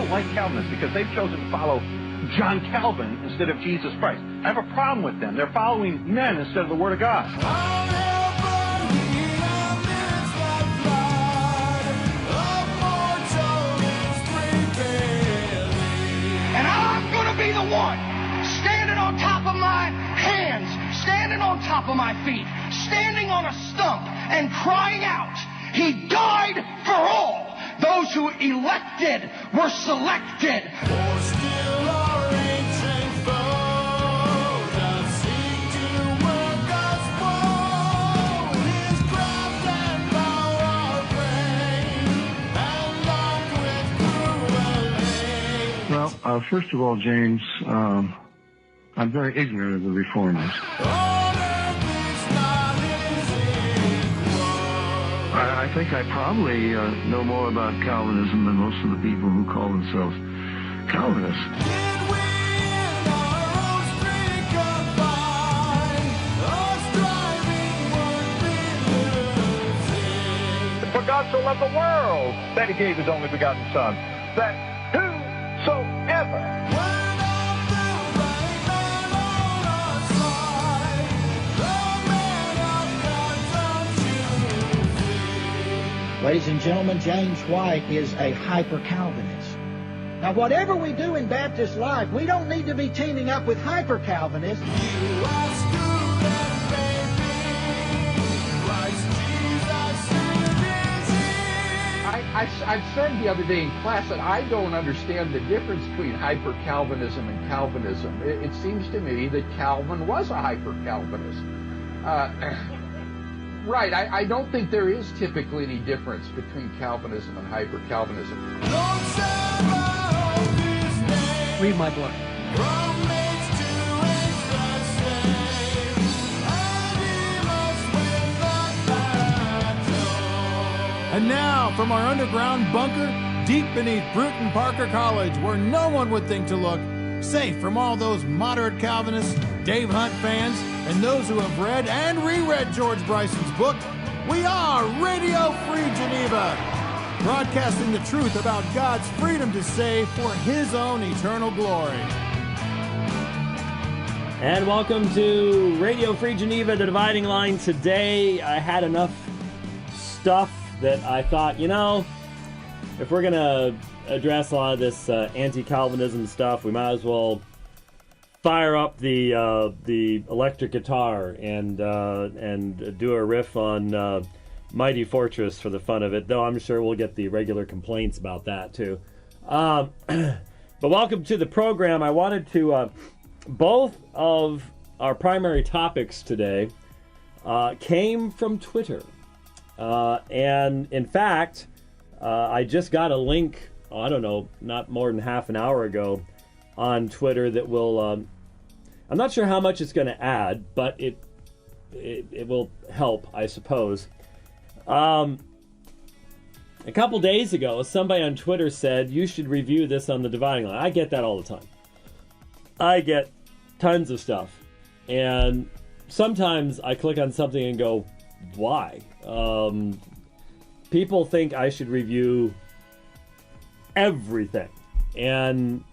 don't like Calvinists because they've chosen to follow John Calvin instead of Jesus Christ. I have a problem with them. They're following men instead of the Word of God. And I'm going to be the one standing on top of my hands, standing on top of my feet, standing on a stump and crying out, He died for all. Those who elected were selected. For still our ancient foe does seek to work us woe. His craft and power are vain, and locked with cruel aim. Well, first of all, James, I'm very ignorant of the Reformers. I think I probably know more about Calvinism than most of the people who call themselves Calvinists. For God so loved the world that He gave His only begotten Son, that whosoever. Ladies and gentlemen, James White is a hyper-Calvinist. Now, whatever we do in Baptist life, we don't need to be teaming up with hyper-Calvinists. I said the other day in class that I don't understand the difference between hyper-Calvinism and Calvinism. It seems to me that Calvin was a hyper-Calvinist. Right, I don't think there is typically any difference between Calvinism and hyper-Calvinism. Read my book. And now, from our underground bunker, deep beneath Bruton Parker College, where no one would think to look, safe from all those moderate Calvinists, Dave Hunt fans, and those who have read and reread George Bryson's book, we are Radio Free Geneva, broadcasting the truth about God's freedom to save for His own eternal glory. And welcome to Radio Free Geneva, the dividing line. Today, I had enough stuff that I thought, if we're going to address a lot of this anti-Calvinism stuff, we might as well fire up the electric guitar and do a riff on Mighty Fortress for the fun of it, though I'm sure we'll get the regular complaints about that too. But welcome to the program. I wanted to, both of our primary topics today came from Twitter. And in fact, I just got a link, not more than half an hour ago, on Twitter that will, I'm not sure how much it's going to add, but it will help, I suppose. A couple days ago, somebody on Twitter said, you should review this on the dividing line. I get that all the time. I get tons of stuff. And sometimes I click on something and go, why? People think I should review everything. And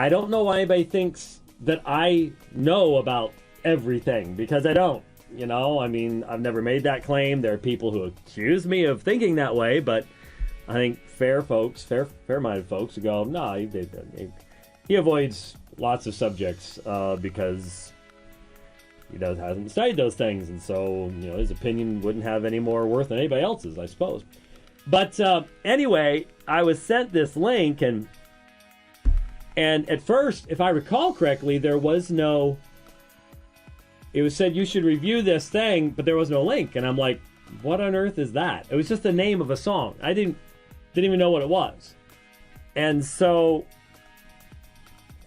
I don't know why anybody thinks that I know about everything, because I don't. I've never made that claim. There are people who accuse me of thinking that way, but I think fair-minded folks who go, no, he avoids lots of subjects because he hasn't studied those things, and so his opinion wouldn't have any more worth than anybody else's, I suppose. But anyway, I was sent this link, and at first, if I recall correctly, there was no. It was said you should review this thing, but there was no link, and I'm like, what on earth is that? It was just the name of a song. I didn't even know what it was, and so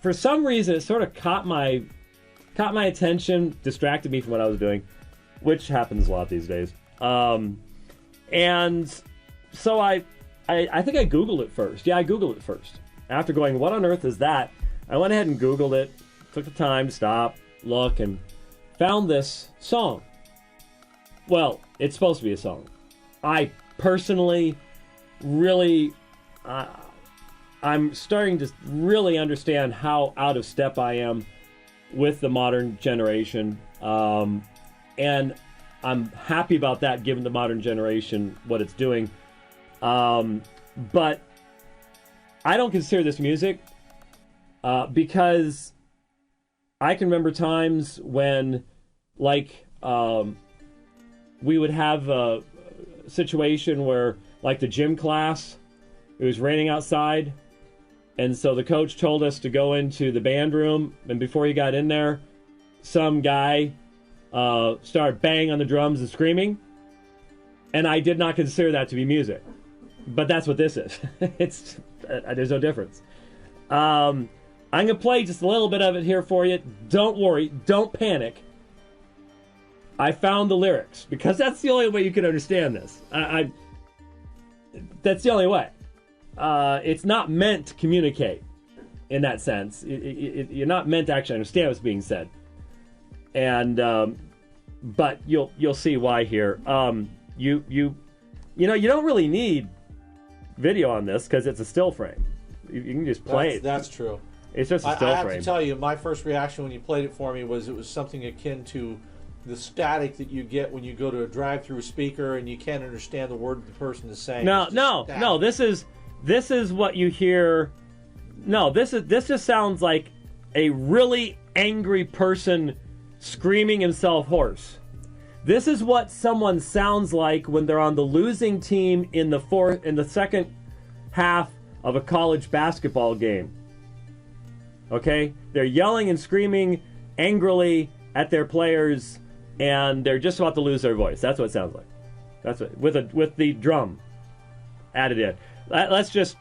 for some reason, it sort of caught my attention, distracted me from what I was doing, which happens a lot these days. And so I think I Googled it first. Yeah, I Googled it first. After going, what on earth is that? I went ahead and Googled it, took the time to stop, look, and found this song. Well, it's supposed to be a song. I personally really, I'm starting to really understand how out of step I am with the modern generation. And I'm happy about that, given the modern generation, what it's doing. But I don't consider this music because I can remember times when, like, we would have a situation where, like, the gym class, it was raining outside, and so the coach told us to go into the band room, and before he got in there, some guy started banging on the drums and screaming, and I did not consider that to be music. But that's what this is. There's no difference. I'm going to play just a little bit of it here for you. Don't worry. Don't panic. I found the lyrics, because that's the only way you can understand this. That's the only way. It's not meant to communicate in that sense. You're not meant to actually understand what's being said. And but you'll see why here. You don't really need video on this because it's a still frame. You can just play it. That's true. It's just a still frame. I have to tell you, my first reaction when you played it for me was it was something akin to the static that you get when you go to a drive-through speaker and you can't understand the word the person is saying. No. This is what you hear. No, this just sounds like a really angry person screaming himself hoarse. This is what someone sounds like when they're on the losing team in the second half of a college basketball game. Okay? They're yelling and screaming angrily at their players, and they're just about to lose their voice. That's what it sounds like. That's what, with the drum added in. Let's just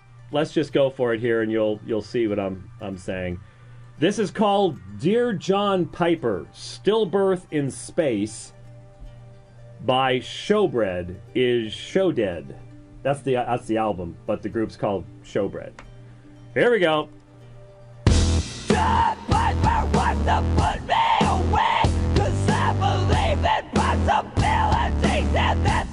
go for it here, and you'll see what I'm saying. This is called Dear John Piper, Stillbirth in Space by Showbread is Showdead. That's the album, but the group's called Showbread. Here we go. John Piper wants to put me away, 'cause I believe in possibilities, and that's